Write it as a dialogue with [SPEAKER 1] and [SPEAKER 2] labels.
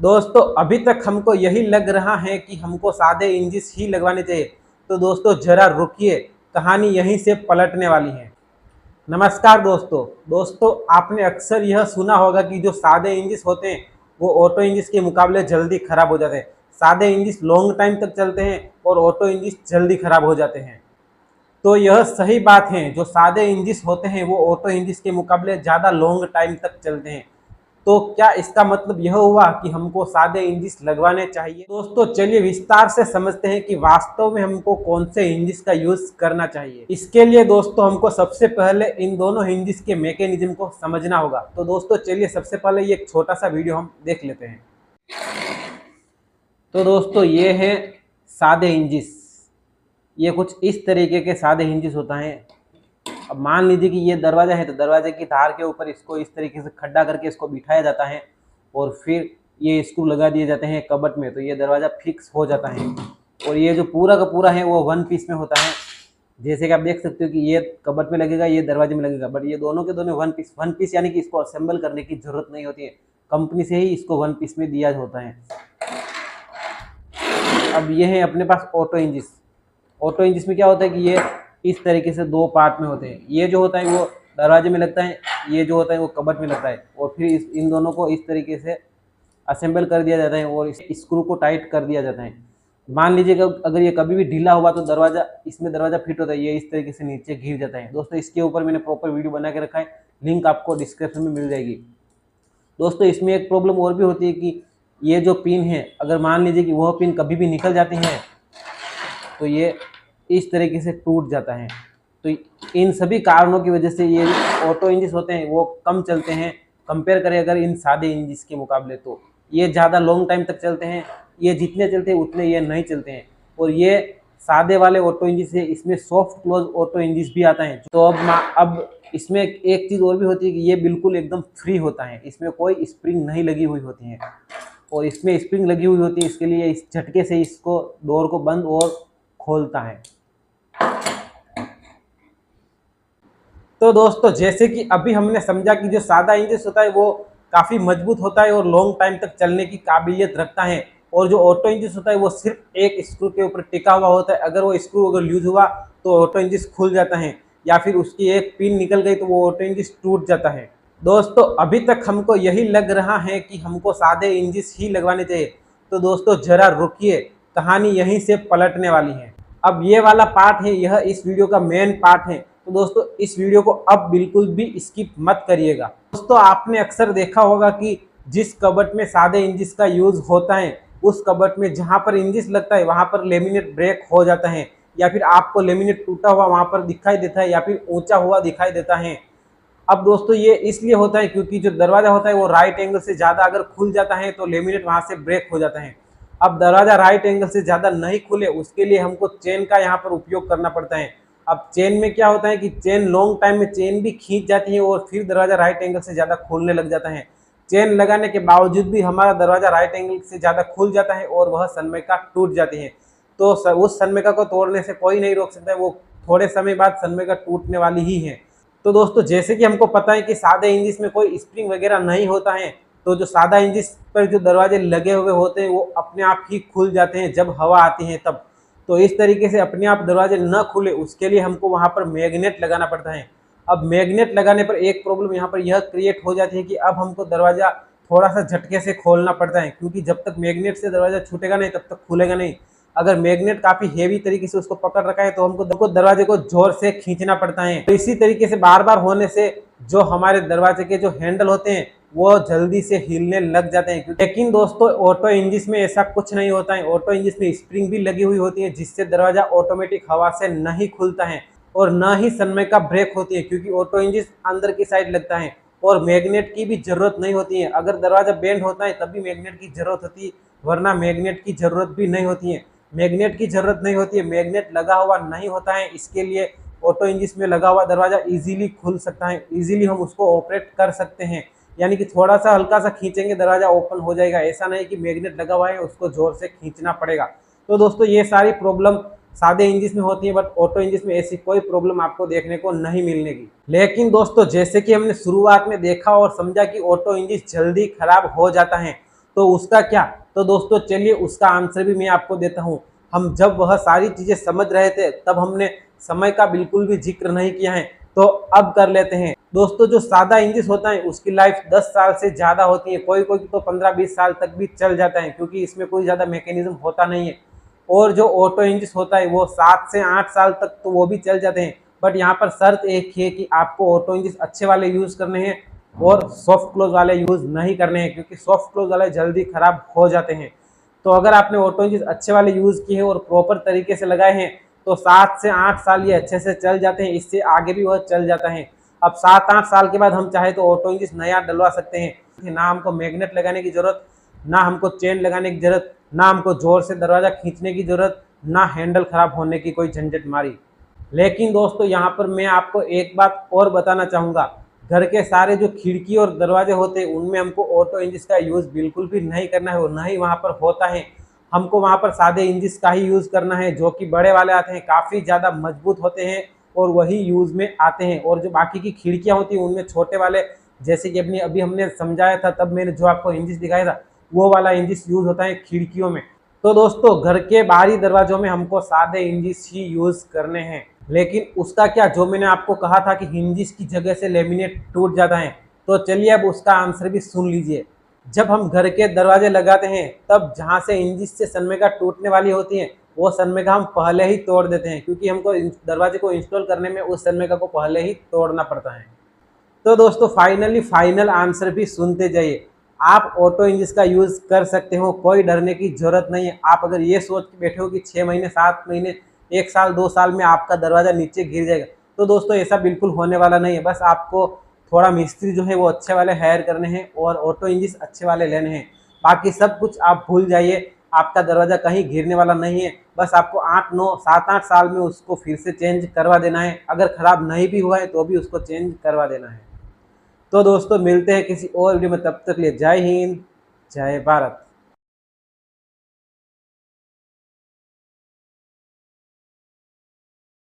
[SPEAKER 1] दोस्तों अभी तक हमको यही लग रहा है कि हमको सादे इंजिस ही लगवाने चाहिए। तो दोस्तों जरा रुकिए, कहानी यहीं से पलटने वाली है। नमस्कार दोस्तों आपने अक्सर यह सुना होगा कि जो सादे इंजिस होते हैं वो ऑटो इंजिस के मुकाबले जल्दी खराब हो जाते हैं। सादे इंजिस लॉन्ग टाइम तक चलते हैं और ऑटो इंजिस जल्दी खराब हो जाते हैं। तो यह सही बात है, जो सादे इंजिस होते हैं वो ऑटो इंजिस के मुकाबले ज़्यादा लॉन्ग टाइम तक चलते हैं। तो क्या इसका मतलब यह हुआ कि हमको सादे इंजिस लगवाने चाहिए? दोस्तों चलिए विस्तार से समझते हैं कि वास्तव में हमको कौन से इंजिस का यूज करना चाहिए। इसके लिए दोस्तों हमको सबसे पहले इन दोनों इंजिस के मैकेनिज्म को समझना होगा। तो दोस्तों चलिए सबसे पहले ये एक छोटा सा वीडियो हम देख लेते हैं। तो दोस्तों ये है सादे इंजिस। ये कुछ इस तरीके के सादे इंजिस होता है। अब मान लीजिए कि ये दरवाज़ा है, तो दरवाजे की तार के ऊपर इसको इस तरीके से खड्डा करके इसको बिठाया जाता है और फिर ये स्क्रू लगा दिए जाते हैं कबट में, तो ये दरवाज़ा फिक्स हो जाता है। और ये जो पूरा का पूरा है वो वन पीस में होता है। जैसे कि आप देख सकते हो कि ये कबट में लगेगा, ये दरवाजे में लगेगा, बट ये दोनों के दोनों वन पीस यानी कि इसको असेंबल करने की जरूरत नहीं होती है, कंपनी से ही इसको वन पीस में दिया होता है। अब ये है अपने पास ऑटो इंजिस। ऑटो इंजिस में क्या होता है कि ये इस तरीके से दो पार्ट में होते हैं। ये जो होता है वो दरवाजे में लगता है, ये जो होता है वो कबट में लगता है, और फिर इन दोनों को इस तरीके से असेंबल कर दिया जाता है और इस स्क्रू को टाइट कर दिया जाता है। मान लीजिए कि अगर ये कभी भी ढीला हुआ तो दरवाजा फिट होता है, ये इस तरीके से नीचे गिर जाता है। दोस्तों इसके ऊपर मैंने प्रॉपर वीडियो बना के रखा है, लिंक आपको डिस्क्रिप्शन में मिल जाएगी। दोस्तों इसमें एक प्रॉब्लम और भी होती है कि ये जो पिन है, अगर मान लीजिए कि वह पिन कभी भी निकल जाती है तो ये इस तरीके से टूट जाता है। तो इन सभी कारणों की वजह से ये ऑटो इंजिस होते हैं वो कम चलते हैं, कंपेयर करें अगर इन सादे इंजिस के मुकाबले। तो ये ज़्यादा लॉन्ग टाइम तक चलते हैं, ये जितने चलते हैं उतने ये नहीं चलते हैं। और ये सादे वाले ऑटो इंजिस है, इसमें सॉफ्ट क्लोज ऑटो इंजिस भी आता है। तो अब इसमें एक चीज़ और भी होती है कि ये बिल्कुल एकदम फ्री होता है, इसमें कोई स्प्रिंग नहीं लगी हुई होती है। और इसमें स्प्रिंग लगी हुई होती है, इसके लिए इस झटके से इसको डोर को बंद और खोलता है। तो दोस्तों जैसे कि अभी हमने समझा कि जो सादा इंजिस होता है वो काफ़ी मजबूत होता है और लॉन्ग टाइम तक चलने की काबिलियत रखता है, और जो ऑटो इंजिस होता है वो सिर्फ एक स्क्रू के ऊपर टिका हुआ होता है। अगर वो स्क्रू अगर लूज हुआ तो ऑटो इंजिस खुल जाता है, या फिर उसकी एक पिन निकल गई तो वो ऑटो इंजिस टूट जाता है। दोस्तों अभी तक हमको यही लग रहा है कि हमको सादे इंजिस ही लगवाने चाहिए। तो दोस्तों जरा रुकिए, कहानी यहीं से पलटने वाली है। अब ये वाला पार्ट है, यह इस वीडियो का मेन पार्ट है। तो दोस्तों इस वीडियो को अब बिल्कुल भी स्किप मत करिएगा। दोस्तों आपने अक्सर देखा होगा कि जिस कबट में सादे इंजिस का यूज होता है उस कबट में जहाँ पर इंजिस लगता है वहाँ पर लेमिनेट ब्रेक हो जाता है, या फिर आपको लेमिनेट टूटा हुआ वहाँ पर दिखाई देता है, या फिर ऊंचा हुआ दिखाई देता है। अब दोस्तों ये इसलिए होता है क्योंकि जो दरवाजा होता है वो राइट एंगल से ज़्यादा अगर खुल जाता है तो लेमिनेट वहाँ से ब्रेक हो जाता है। अब दरवाजा राइट एंगल से ज़्यादा नहीं खुले उसके लिए हमको चेन का यहाँ पर उपयोग करना पड़ता है। अब चेन में क्या होता है कि चेन लॉन्ग टाइम में चेन भी खींच जाती है और फिर दरवाजा राइट एंगल से ज़्यादा खोलने लग जाता है। चेन लगाने के बावजूद भी हमारा दरवाजा राइट एंगल से ज़्यादा खुल जाता है और वह सनमाइका टूट जाती है। तो उस सनमाइका को तोड़ने से कोई नहीं रोक सकता है, वो थोड़े समय बाद सनमाइका टूटने वाली ही है। तो दोस्तों जैसे कि हमको पता है कि सादे इंजिस में कोई स्प्रिंग वगैरह नहीं होता है, तो जो सादा इंजिस पर जो दरवाजे लगे हुए होते हैं वो अपने आप ही खुल जाते हैं जब हवा आती है तब। तो इस तरीके से अपने आप दरवाजे न खुले उसके लिए हमको वहाँ पर मैग्नेट लगाना पड़ता है। अब मैग्नेट लगाने पर एक प्रॉब्लम यहाँ पर यह क्रिएट हो जाती है कि अब हमको दरवाज़ा थोड़ा सा झटके से खोलना पड़ता है, क्योंकि जब तक मैग्नेट से दरवाज़ा छूटेगा नहीं तब तक खुलेगा नहीं। अगर मैग्नेट काफ़ी हेवी तरीके से उसको पकड़ रखा है तो हमको दरवाजे को जोर से खींचना पड़ता है। तो इसी तरीके से बार बार होने से जो हमारे दरवाजे के जो हैंडल होते हैं वो जल्दी से हिलने लग जाते हैं। लेकिन दोस्तों ऑटो इंजिस में ऐसा कुछ नहीं होता है। ऑटो इंजिस में स्प्रिंग भी लगी हुई होती है जिससे दरवाजा ऑटोमेटिक हवा से नहीं खुलता है और न ही सनमाइका ब्रेक होती है, क्योंकि ऑटो इंजिस अंदर की साइड लगता है और मैग्नेट की भी जरूरत नहीं होती है। अगर दरवाजा बेंड होता है तभी मैग्नेट की जरूरत होती है, वरना मैग्नेट की जरूरत भी नहीं होती है। मैग्नेट की जरूरत नहीं होती है, मैग्नेट लगा हुआ नहीं होता है, इसके लिए ऑटो इंजिस में लगा हुआ दरवाजा इजीली खुल सकता है, इजीली हम उसको ऑपरेट कर सकते हैं। यानी कि थोड़ा सा हल्का सा खींचेंगे दरवाजा ओपन हो जाएगा, ऐसा नहीं कि मैग्नेट लगा हुआ है उसको जोर से खींचना पड़ेगा। तो दोस्तों ये सारी प्रॉब्लम सादे इंजिस में होती है, बट ऑटो इंजिस में ऐसी कोई प्रॉब्लम आपको देखने को नहीं मिलने की। लेकिन दोस्तों जैसे कि हमने शुरुआत में देखा और समझा कि ऑटो इंजिस जल्दी खराब हो जाता है, तो उसका क्या? तो दोस्तों चलिए उसका आंसर भी मैं आपको देता हूँ। हम जब वह सारी चीज़ें समझ रहे थे तब हमने समय का बिल्कुल भी ज़िक्र नहीं किया है, तो अब कर लेते हैं। दोस्तों जो सादा इंजन होता है उसकी लाइफ 10 साल से ज़्यादा होती है, कोई-कोई तो 15-20 साल तक भी चल जाता है, क्योंकि इसमें कोई ज़्यादा मैकेनिज़्म होता नहीं है। और जो ऑटो इंजन होता है वो 7 से 8 साल तक तो वो भी चल जाते हैं, बट यहाँ पर शर्त एक ही है कि आपको ऑटो इंजन अच्छे वाले यूज़ करने हैं और सॉफ्ट क्लोज वाले यूज़ नहीं करने हैं, क्योंकि सॉफ्ट क्लोज वाले जल्दी खराब हो जाते हैं। तो अगर आपने ऑटो इंजन अच्छे वाले यूज़ किए हैं और प्रॉपर तरीके से लगाए हैं तो 7 से 8 साल ये अच्छे से चल जाते हैं, इससे आगे भी वह चल जाता है। अब 7-8 साल के बाद हम चाहे तो ऑटो इंजन नया डलवा सकते हैं, ना हमको मैग्नेट लगाने की ज़रूरत, ना हमको चेन लगाने की ज़रूरत, ना हमको ज़ोर से दरवाज़ा खींचने की ज़रूरत, ना हैंडल ख़राब होने की कोई झंझट मारी। लेकिन दोस्तों यहाँ पर मैं आपको एक बात और बताना चाहूँगा, घर के सारे जो खिड़की और दरवाजे होते हैं उनमें हमको ऑटो इंजिस का यूज़ बिल्कुल भी नहीं करना है और ना ही वहाँ पर होता है। हमको वहाँ पर सादे इंजिस का ही यूज़ करना है, जो कि बड़े वाले आते हैं, काफ़ी ज़्यादा मजबूत होते हैं और वही यूज़ में आते हैं। और जो बाकी की खिड़कियाँ होती हैं उनमें छोटे वाले, जैसे कि अपनी अभी हमने समझाया था, तब मैंने जो आपको इंजिस दिखाया था वो वाला इंजिस यूज़ होता है खिड़कियों में। तो दोस्तों घर के बाहरी दरवाजों में हमको सादे इंजिस ही यूज़ करने हैं। लेकिन उसका क्या, जो मैंने आपको कहा था कि हिंजिस की जगह से लेमिनेट टूट जाता है, तो चलिए अब उसका आंसर भी सुन लीजिए। जब हम घर के दरवाजे लगाते हैं तब जहाँ से हिंजिस से सनमाइका टूटने वाली होती है वो सनमाइका हम पहले ही तोड़ देते हैं, क्योंकि हमको दरवाजे को इंस्टॉल करने में उस सनमाइका को पहले ही तोड़ना पड़ता है। तो दोस्तों फाइनल आंसर भी सुनते जाइए। आप ऑटो इंजिस का यूज़ कर सकते हो, कोई डरने की ज़रूरत नहीं है। आप अगर ये सोच के बैठे हो कि 6 महीने, 7 महीने, 1 साल, 2 साल में आपका दरवाज़ा नीचे गिर जाएगा, तो दोस्तों ऐसा बिल्कुल होने वाला नहीं है। बस आपको थोड़ा मिस्त्री जो है वो अच्छे वाले हायर करने हैं और ऑटो इंजिस अच्छे वाले लेने हैं। बाकी सब कुछ आप भूल जाइए, आपका दरवाज़ा कहीं गिरने वाला नहीं है। बस आपको 8-9, 7-8 साल में उसको फिर से चेंज करवा देना है। अगर ख़राब नहीं भी हुआ है तो भी उसको चेंज करवा देना है। तो दोस्तों मिलते हैं किसी और वीडियो में, तब तक के लिए जय हिंद, जय भारत।